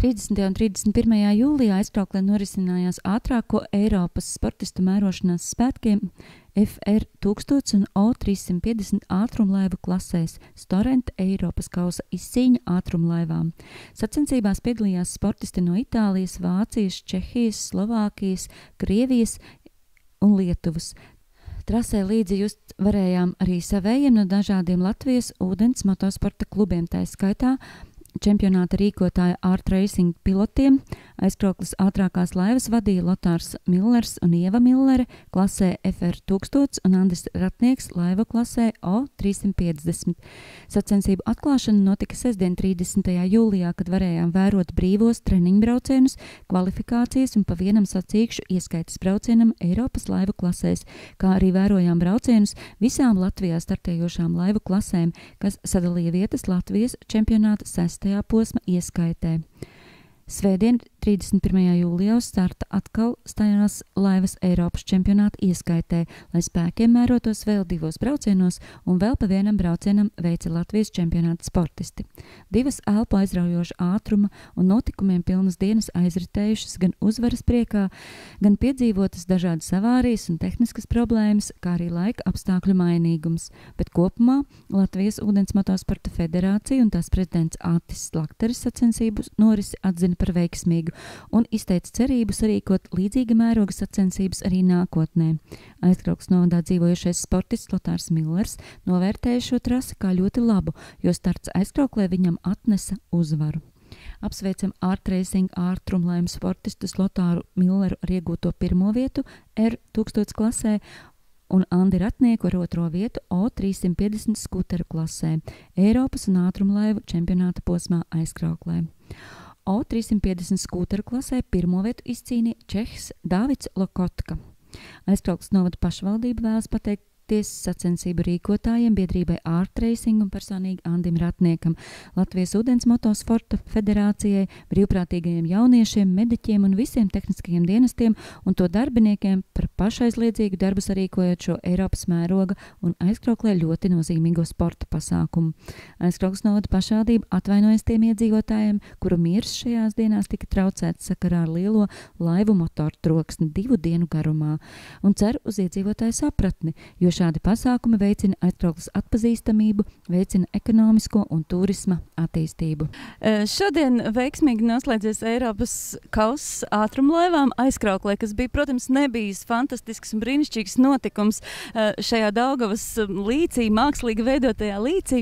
30. un 31. jūlijā aizkrauklē norisinājās ātrāko Eiropas sportistu mērošanās spēkiem FR1000 un O350 ātrumlaivu klasēs Storenta Eiropas kausa izcīņa ātrumlaivām. Sacensībās piedalījās sportisti no Itālijas, Vācijas, Čehijas, Slovākijas, Krievijas un Lietuvas. Trasē līdzi just varējām arī savējiem no dažādiem Latvijas ūdens motosporta klubiem, tā skaitā čempionāta rīkotāja Art Racing pilotiem. Aizkrauklas ātrākās laivas vadīja Lotārs Millers un Ieva Millere klasē FR1000 un Andris Ratnieks laivu klasē O350. Sacensību atklāšana notika sestdien 30. jūlijā, kad varējām vērot brīvos treniņbraucienus, kvalifikācijas un pa vienam sacīkšu ieskaitas braucienam Eiropas laivu klasēs, kā arī vērojām braucienus visām Latvijā startējošām laivu klasēm, kas sadalīja vietas Latvijas čempionāta 6. posma ieskaitē. Svētdien, 31. jūlijā uz starta atkal stājās laivas Eiropas čempionāta ieskaitē, lai spēkiem mērotos vēl 2 braucienos un vēl pa vienam braucienam veica Latvijas čempionāta sportisti. 2 elpu aizraujoša ātruma un notikumiem pilnas dienas aizritējušas gan uzvaras priekā, gan piedzīvotas dažādas avārijas un tehniskas problēmas, kā arī laika apstākļu mainīgums. Bet kopumā Latvijas ūdens motosporta federācija un tās prezidents Atis Slakteris sacensību norisi atzina par veiksmīgu un izteica cerību sarīkot līdzīga mēroga sacensības arī nākotnē. Aizkraukles novadā dzīvojušais sportists Lotārs Millers novērtēja šo trasi kā ļoti labu, jo starts aizkrauklē viņam atnesa uzvaru. Apsveicam Art Racing ātrumlaimu sportistus Lotāru Milleru ar iegūto 1. vietu R1000 klasē un Andi Ratnieku ar 2. vietu O350 skuteru klasē Eiropas un ātrumlaivu čempionāta posmā aizkrauklē. O350 skūteru klasē 1. vietu izcīnīja Čehs Dāvids Lokotka. Aizkraukles novada pašvaldība vēlas pateikties sacensību rīkotājiem, biedrībai Art Racing un personīgi Andim Ratniekam, Latvijas ūdens motosporta federācijai, brīvprātīgajiem jauniešiem, mediķiem un visiem tehniskajiem dienestiem un to darbiniekiem par pašaizliedzīgu darbu sarīkojot šo Eiropas mēroga un aizkrauklē ļoti nozīmīgo sporta pasākumu. Aizkraukles novada pašvaldība atvainojas tiem iedzīvotājiem, kuru miers šajās dienās tika traucēts sakarā ar lielo laivu motoru troksni 2 dienu garumā un cer uz iedzīvotāju sapratni, jo šādi pasākumi veicina aizkraukles atpazīstamību, veicina ekonomisko un turisma attīstību. Šodien veiksmīgi noslēdzies Eiropas kauss ātrumlaivām aizkrauklē, kas bija, protams, nebijis fantastisks un brīnišķīgs notikums šajā Daugavas līcī, mākslīgi veidotajā līcī,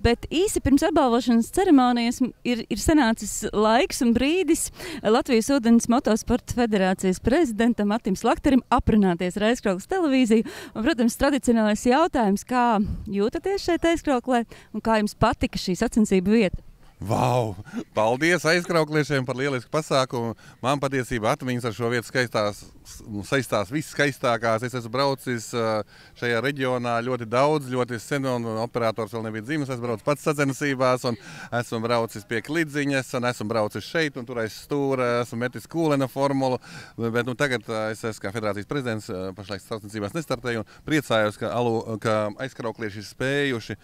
bet īsi pirms apbalvošanas ceremonijas ir sanācis laiks un brīdis Latvijas ūdens motosporta federācijas prezidentam Atim Slakterim aprunāties ar Aizkraukles televīziju. Un, protams, tradicionālais jautājums, kā jūtaties šeit aizkrauklē un kā jums patika šī sacensību vieta? Vau! Paldies aizkraukliešiem par lielisku pasākumu. Man patiesībā atmiņas ar šo vietu saistās visskaistākās. Es esmu braucis šajā reģionā ļoti daudz, ļoti sen, un operators vēl nebija dzimis. Es braucu pats sacensībās, un esmu braucis pie Klidziņas, un esmu braucis šeit, un tur aiz stūra esmu metis Kūlena formulu. Bet tagad es esmu kā federācijas prezidents, pašlaik sacensībās nestartēju, un priecājos, ka aizkrauklieši ir spējuši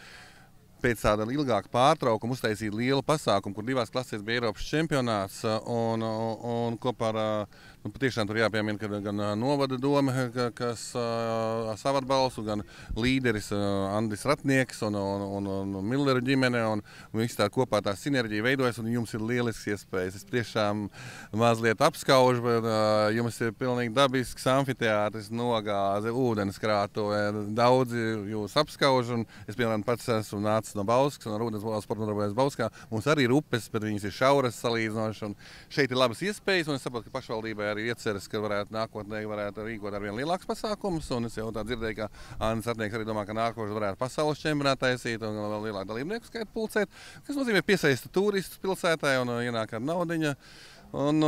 pēc tāda ilgāka pārtraukuma uztaisīt lielu pasākumu, kur 2 klasēs bija Eiropas čempionāts, un kopā ar patiešām tur jāpiemina, ka gan novada doma, kas savu atbalstu, gan līderis Andris Ratnieks un Milleru ģimene, un viss tā kopā tā sinerģija veidojas, un jums ir lielisks iespējas. Es tiešām mazliet apskaužu, bet jums ir pilnīgi dabisks amfiteātris, nogāze, ūdenskrātuve, daudzi jūs apskauž, un es, piemēram, pats esmu nācis no Bauskas, un ar ūdens sporta nodarbojas Bauskā. Mums arī ir upes, bet viņas ir šauras salīdzinoši, un šeit ir labas iespējas, un es saprotu, ka pašvaldībai arī ieceras, ka nākotnē varētu rīkot ar vien lielāks pasākums, un es jau tā dzirdēju, ka Andris Ratnieks arī domā, ka nākošais varētu pasaules čempionātu taisīt un vēl lielāku dalībnieku skaitu pulcēt, kas nozīmē piesaista turistus pilsētai un ienāk ar naudiņa. Un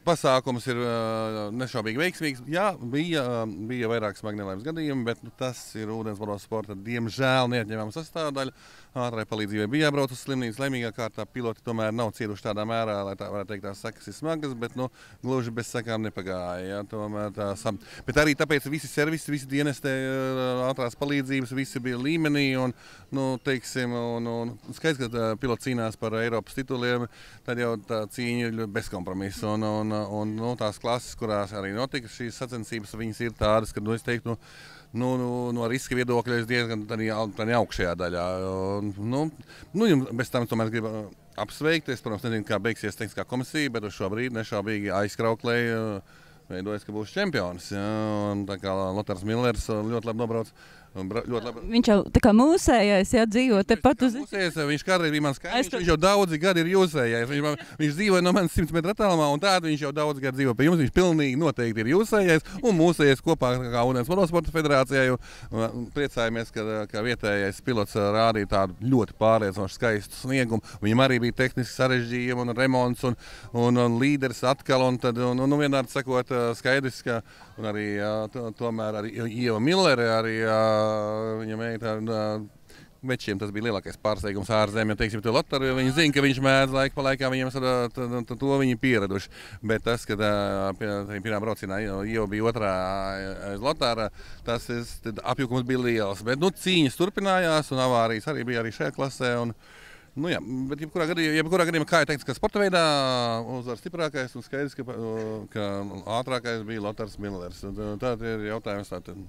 pasākums ir nešaubīgi veiksmīgs. Jā, bija vairāk smagi nelaimes gadījumi, bet tas ir ūdens motosporta, diemžēl, neatņemama sastāvdaļa. ātrai palīdzībai bija jābrauc uz slimnīcu. Laimīgā kārtā piloti tomēr nav cietuši tādā mērā, lai tā varētu teikt, tās sekas ir smagas, bet gluži bez sekām nepagāja. Ja, bet arī tāpēc visi servisi, visi dienestē ātrās palīdzības, visi bija līmenī. Un skaidrs, ka piloti cīnās par Eiropas tituliem, tad jau tā cīņa ir bez kompromisa. Tās klases, kurās arī notika šīs sacensības, viņas ir tādas, ka es teiktu, no riska viedokļa es diezgan tādā augšējā daļā. Bez tam tomēr gribu apsveikt. Es, protams, nezinu, kā beigsies tehniskā komisija, bet uz šo brīdi nešaubīgi aizkrauklē veidojas, ka būs čempions. Ja? Tā kā Lotārs Millers ļoti labi nobrauc. Viņš jau tā kā mūsējais, jā, dzīvo tepat uz... Viņš kādreiz bija mans kaimiņš, viņš jau daudzi gadi ir jūsējais. Viņš dzīvoja no manis 100 metru attālumā, un tādu viņš jau daudzi gadi dzīvo pie jums. Viņš pilnīgi noteikti ir jūsējais un mūsējais kopā kā Ūdens motosporta federācijā. Priecājamies, ka vietējais pilots rādīja tādu ļoti pārliecinošu skaistu sniegumu. Viņam arī bija tehniski sarežģījumi un remonts un līderis atkal. Vienādi sakot, skaidrs, ka arī tomēr arī Ieva Millere, arī viņa meita večiem tas bija lielākais pārsteigums ārzemē. Teiksim, to Lotāru, jo viņi zina, ka viņš mēdz laiku pa laikā, viņiem to viņi pieraduši. Bet tas, ka pirmā braucienā Ieva bija otrā aiz Lotāra, tas apjukums bija liels. Bet cīņas turpinājās un avārijas arī bija arī šajā klasē. Bet jebkurā gadījumā, kā jau teikts, ka sporta veidā uzvar stiprākais un skaidrs, ka ātrākais bija Lotārs Millers. Tātad ir jautājums tātad.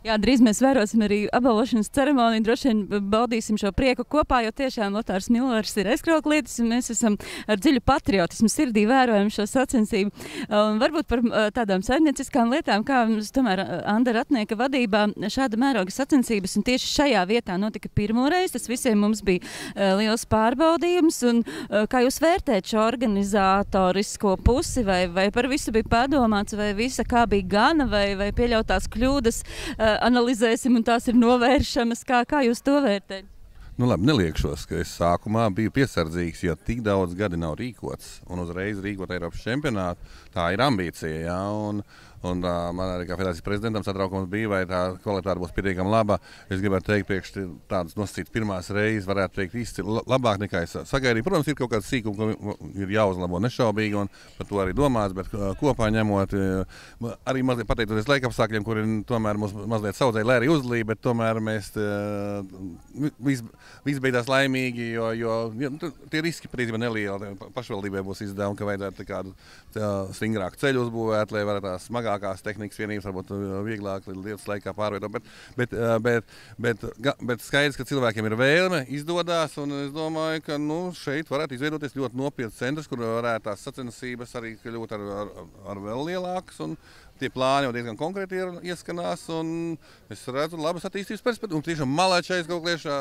Jā, drīz mēs vērosim arī apbalvošanas ceremoniju, droši vien baudīsim šo prieku kopā, jo tiešām Lotārs Millers ir aizkrauklietis, un mēs esam ar dziļu patriotismu sirdī vērojam šo sacensību. Un varbūt par tādām saimnieciskām lietām, kā tomēr Anda Ratnieka vadībā šāda mēroga sacensības, un tieši šajā vietā notika pirmoreiz, tas visiem mums bija liels pārbaudījums, un kā jūs vērtēt šo organizatorisko pusi, vai par visu bija padomāts, vai visa kā bija gana, vai pieļautās kļūdas, analizēsim un tās ir novēršamas. Kā jūs to vērtējat? Labi, neliekšos, ka es sākumā biju piesardzīgs, jo tik daudz gadi nav rīkots un uzreiz rīkot Eiropas čempionātu. Tā ir ambīcija, jā, un man arī kā federācijas prezidentam satraukums bija, vai tā kvalitāte būs pietiekami laba. Es gribētu teikt, priekš tādas nosacītas pirmās reizes varētu teikt izcili labāk nekā es sagaidīju. Protams, ir kaut kāds sīkums, ko ir jāuzlabo nešaubīgi, un par to arī domāts, bet kopā ņemot, arī mazliet pateicoties laikapstākļiem, kuri tomēr mums mazliet saudzēja, lai arī uzlīja, bet tomēr mēs viss beidzās laimīgi, jo tie riski patiesībā nelieli. Pašvaldībai būs izdevumi, ka vajadzētu kādu stingrāku ceļu uzbūvēt, lai varētu tās smagākās tehnikas vienības varbūt vieglāk lietas laikā pārvietot. Bet skaidrs, ka cilvēkiem ir vēlme, izdodās, un es domāju, ka šeit varētu izveidoties ļoti nopietns centrs, kur varētu tās sacensības arī kļūt ar vēl lielākas. Tie plāni jau diezgan konkrēti ieskanās, un es redzu labas attīstības perspektīvas. Un tiešām malēčais kaut kliešā,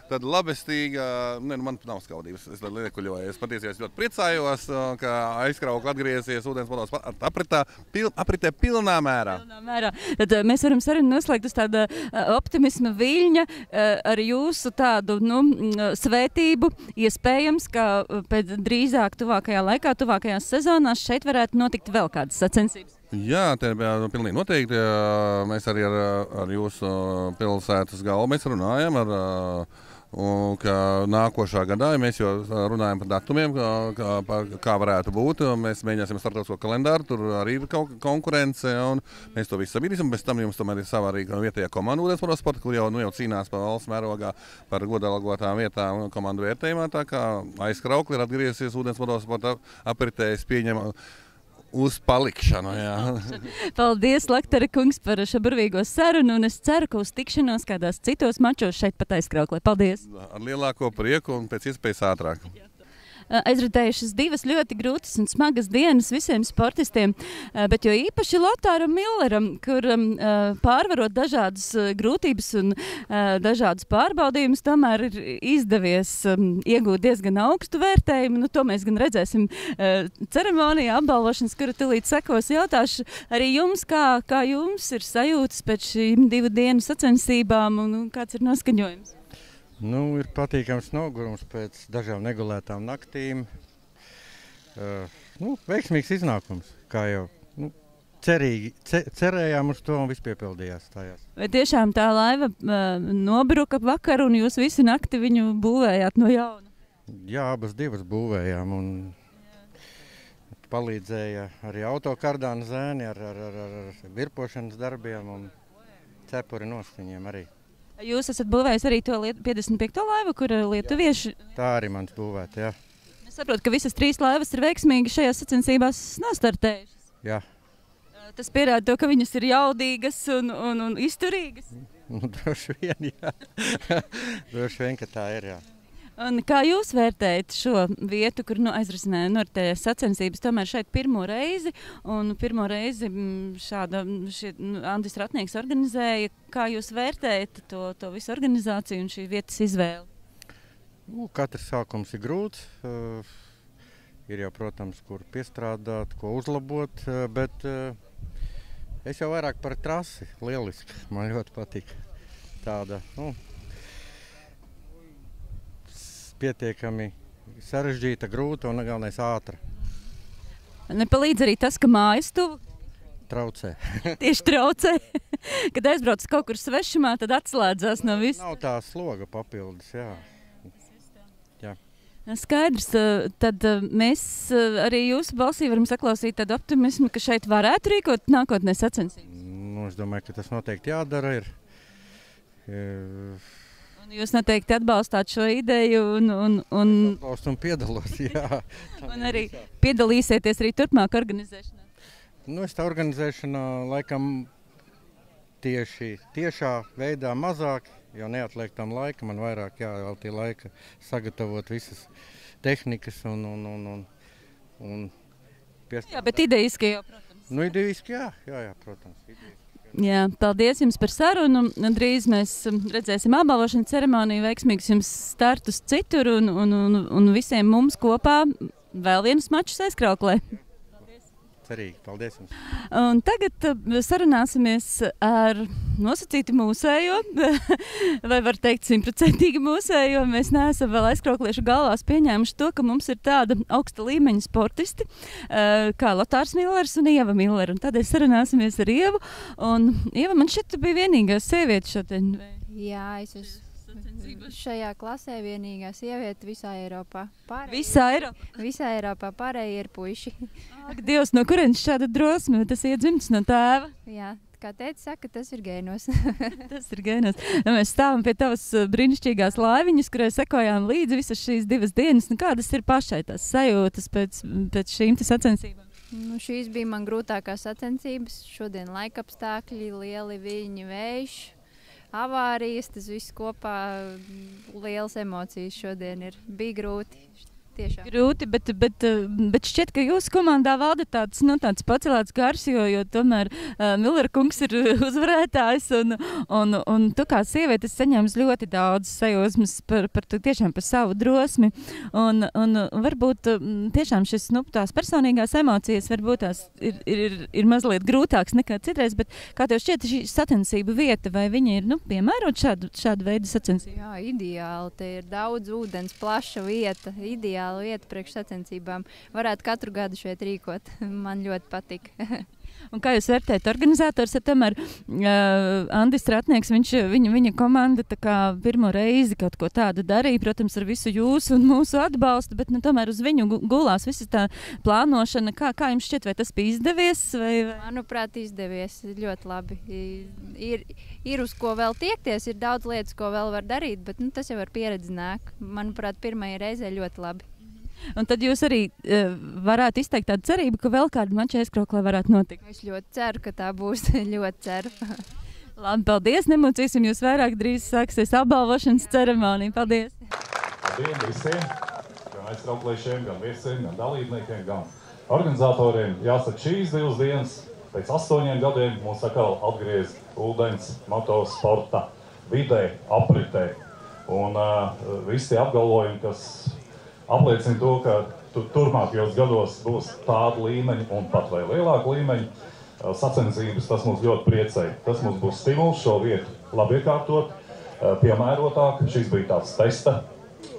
tad labestīga, man nav skaudības, es liekuļoju. Es patiesībā ļoti priecājos, ka aizkraukli atgriezies ūdens motosporta apritē pilnā mērā. Tad mēs varam sarunu noslēgt uz tāda optimisma viļņa ar jūsu tādu, svētību. Iespējams, ka pēc drīzāk tuvākajā laikā, tuvākajās sezonās šeit varētu notikt vēl kādas sacensības. Jā, tā ir pilnīgi noteikti. Mēs arī ar jūsu pilsētas galvu runājam, ka nākošā gadā, ja mēs jau runājam par datumiem, kā varētu būt, mēs mēģināsim starptautisko kalendāru, tur arī ir konkurence, un mēs to visu sabiedrīsim. Bez tam jums tomēr ir savā arī vietējā komanda Ūdens motosporta, kur jau cīnās pa valsts mērogā par godalgotām vietām komandu vērtējumā, tā kā aizkraukli ir atgriezies Ūdens motosporta apritējis pieņem uz palikšanu, jā. Paldies, Laktara kungs, par šo burvīgo sarunu, un es ceru, ka uz tikšanos kādās citos mačos šeit pat aizkrauklē. Paldies! Ar lielāko prieku un pēc iespējas ātrāk. Aizritējušas divas ļoti grūtas un smagas dienas visiem sportistiem, bet jo īpaši Lotāram Milleram, kuram pārvarot dažādas grūtības un dažādas pārbaudījumus, tomēr ir izdevies iegūt diezgan augstu vērtējumu. To mēs gan redzēsim ceremonijā apbalvošanas, kura tūlīt sekos. Jautāšu arī jums, kā jums ir sajūtas pēc šīm 2 dienu sacensībām un kāds ir noskaņojums? Ir patīkams nogurums pēc dažām negulētām naktīm. Veiksmīgs iznākums, kā jau cerējām uz to un viss piepildījās. Stājās. Vai tiešām tā laiva nobruka vakar un jūs visu nakti viņu būvējāt no jauna? Jā, abas divas būvējām un palīdzēja arī autokardāna zēni ar virpošanas darbiem un cepuri nost viņiem arī. Jūs esat būvējis arī to 55. laivu, kur lietuvieši? Jā, tā arī mans būvēta, jā. Es saprotu, ka visas 3 laivas ir veiksmīgi šajās sacensībās nostartējušas. Jā. Tas pierāda to, ka viņas ir jaudīgas un izturīgas. Nu, droši vien, jā. Droši vien, ka tā ir, jā. Un kā jūs vērtējat šo vietu, kur aizrisināja noritējas sacensības tomēr šeit pirmo reizi? Un pirmo reizi Andis Ratnieks organizēja. Kā jūs vērtējat to visu organizāciju un šī vietas izvēli? Katrs sākums ir grūts. Ir jau, protams, kur piestrādāt, ko uzlabot, bet es jau vairāk par trasi. Lieliski. Man ļoti patīk tāda, pietiekami sarežģīta, grūta un galvenais ātra. Nepalīdz arī tas, ka mājas tuvu? Traucē. Tieši traucē. Kad aizbrauc kaut kur svešumā, tad atslēdzās no viss. Nav tā sloga papildus, jā. Skaidrs, tad mēs arī jūsu balsī varam saklausīt tādu optimismu, ka šeit varētu rīkot nākotnē sacensības. Es domāju, ka tas noteikti jādara ir. Un jūs noteikti atbalstāt šo ideju un atbalstu un piedalos, jā. Un arī piedalīsieties arī turpmāk organizēšanā. Es tā organizēšanā laikam tiešā veidā mazāk, jo neatliek tam laika, man vairāk jāveltī laika sagatavot visas tehnikas un Jā, bet idejiski jau, protams. Idejiski, jā, protams. Jā, paldies jums par sarunu. Drīz mēs redzēsim apbalvošanas ceremoniju, veiksmīgus jums startus citur un visiem mums kopā vēl vienus mačus Aizkrauklē. Cerīgi, paldies jums. Un tagad sarunāsimies ar nosacīti mūsējo, vai var teikt 100% mūsējo. Mēs neesam vēl aizkraukliešu galvās pieņēmuši to, ka mums ir tāda augsta līmeņa sportisti, kā Lotārs Millers un Ieva Millera. Un tādēļ sarunāsimies ar Ievu. Un Ieva, man šķiet, bija vienīgā sieviete šodien. Jā, es esmu šajā klasē vienīgā sieviete visā Eiropā. Visā Eiropā pārējie ir puiši. Ak, Dievs, no kurienes šāda drosme? Tas iedzimts no tēva? Jā, kā tēti saka, tas ir gēnos. Tas ir gēnos. Mēs stāvam pie tavas brīnišķīgās laiviņas, kurai sekojām līdzi visas šīs 2 dienas. Kādas ir pašai tās sajūtas pēc šīm sacensībām? Šīs bija man grūtākās sacensības. Šodien laikapstākļi, lieli viļņi, vējš. Avārijas, tas viss kopā, lielas emocijas šodien bija grūti. Tiešām. Grūti, bet šķiet, ka jūsu komandā valda tāds pacelāts gars, jo tomēr Millera kungs ir uzvarētājs un tu kā sievietes saņems ļoti daudz sajūsmas tiešām par savu drosmi un varbūt tiešām šis, tās personīgās emocijas varbūt tās ir mazliet grūtāks nekā citreiz, bet kā tev šķiet šī sacensību vieta, vai viņa ir, piemērot šādu veidu sacensību? Jā, ideāli, te ir daudz ūdens, plaša vieta, ideāli vieta priekš sacensībām. Varētu katru gadu šeit rīkot. Man ļoti patīk. Un kā jūs vērtējat organizators? Tomēr Andis Ratnieks, viņa komanda tā kā pirmo reizi kaut ko tādu darīja, protams, ar visu jūsu un mūsu atbalstu, bet tomēr uz viņu gulās visa tā plānošana. Kā jums šķiet, vai tas bija izdevies? Vai? Manuprāt, izdevies ļoti labi. Ir uz ko vēl tiekties, ir daudz lietas, ko vēl var darīt, bet tas jau ar pieredzi nāk. Manuprāt, pirmajai reizē ļoti labi. Un tad jūs arī varētu izteikt tādu cerību, ka vēl kādu maču Aizkrauklē varētu notikt. Es ļoti ceru, ka tā būs. Ļoti ceru. Labi, paldies. Nemocīsim jūs vairāk. Drīz sāksies apbalvošanas ceremonija. Paldies. Labdien visiem, gan aizkrauklēšiem, gan viesiem, gan dalībniekiem, gan organizatoriem. Jāsaka, šīs 2 dienas pēc 8 gadiem mūs atkal atgriez ūdens motosporta vidē, apritē. Un visi apgalvojumi, kas apliecina to, ka turpmākajos gados būs tāda līmeņa un pat vēl lielāka līmeņa sacensības, tas mums ļoti priecē. Tas mums būs stimuls šo vietu labi iekārtot, piemērotāk. Šis bija tāds testa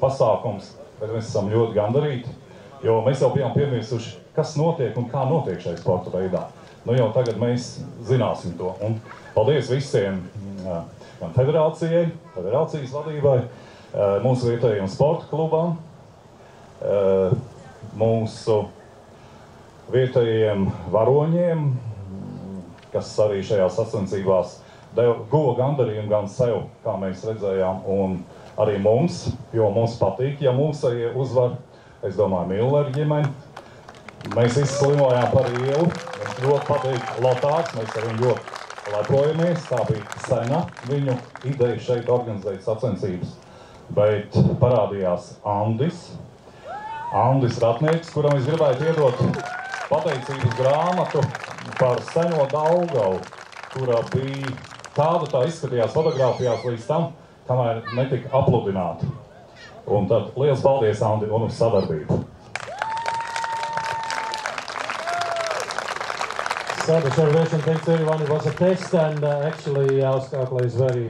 pasākums, bet mēs esam ļoti gandarīti, jo mēs jau bijām piemirsuši, kas notiek un kā notiek šajā sporta veidā. nu jau tagad mēs zināsim to. Un paldies visiem, gan federācijas vadībai, mūsu vietējiem sporta klubam, mūsu vietējiem varoņiem, kas arī šajās sacensībās guva gandarījumu gan sev, kā mēs redzējām, un arī mums, jo mums patīk, ja mūsējie uzvar, es domāju, Milleru ģimeni. Mēs izslimojām par ielu, mums ļoti patīk Lotārs, mēs ar viņu ļoti lepojamies, tā bija sena viņu ideja šeit organizēt sacensības, bet parādījās Andis Ratnieks, kuram es gribētu iedot pateicības grāmatu par seno Daugavu, kurā bija tāda tā izskatījās fotogrāfijās līdz tam, kamēr netika apludināta. Un tad liels paldies, Andi, un uz sadarbību. So the celebration, thanks to everyone. It was a test, and actually our Scout is very